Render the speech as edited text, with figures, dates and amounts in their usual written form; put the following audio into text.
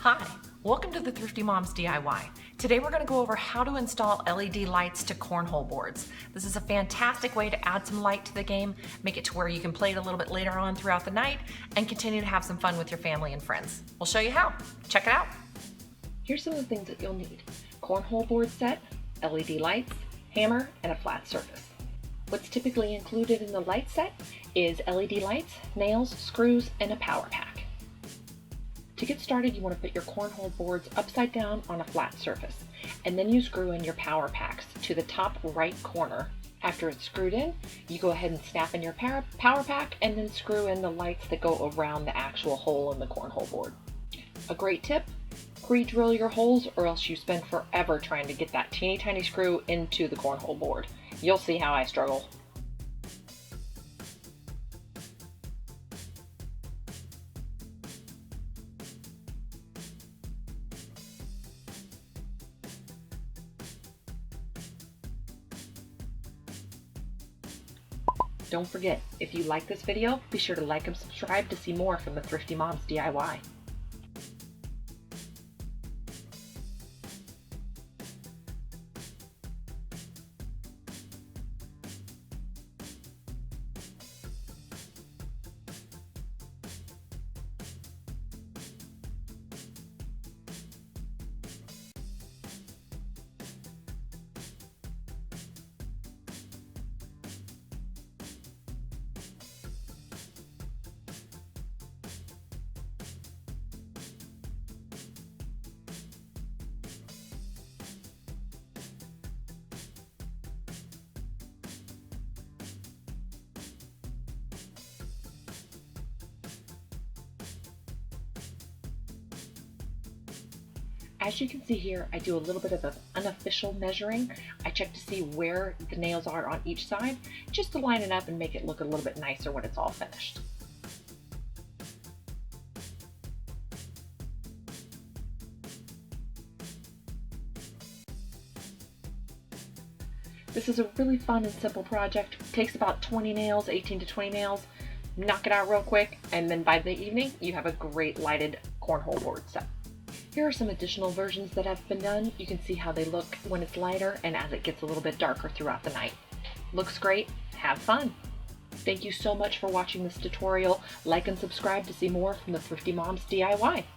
Hi, welcome to the Thrifty Mom's DIY. Today we're going to go over how to install LED lights to cornhole boards. This is a fantastic way to add some light to the game, make it to where you can play it a little bit later on throughout the night, and continue to have some fun with your family and friends. We'll show you how. Check it out. Here's some of the things that you'll need. Cornhole board set, LED lights, hammer, and a flat surface. What's typically included in the light set is LED lights, nails, screws, and a power pack. To get started, you want to put your cornhole boards upside down on a flat surface, and then you screw in your power packs to the top right corner. After it's screwed in, you go ahead and snap in your power pack and then screw in the lights that go around the actual hole in the cornhole board. A great tip, pre-drill your holes or else you spend forever trying to get that teeny tiny screw into the cornhole board. You'll see how I struggle. Don't forget, if you like this video, be sure to like and subscribe to see more from the Thrifty Mom's DIY. As you can see here, I do a little bit of an unofficial measuring. I check to see where the nails are on each side, just to line it up and make it look a little bit nicer when it's all finished. This is a really fun and simple project. It takes about 20 nails, 18 to 20 nails. Knock it out real quick, and then by the evening, you have a great lighted cornhole board set. Here are some additional versions that have been done. You can see how they look when it's lighter and as it gets a little bit darker throughout the night. Looks great. Have fun. Thank you so much for watching this tutorial. Like and subscribe to see more from the Thrifty Mom's DIY.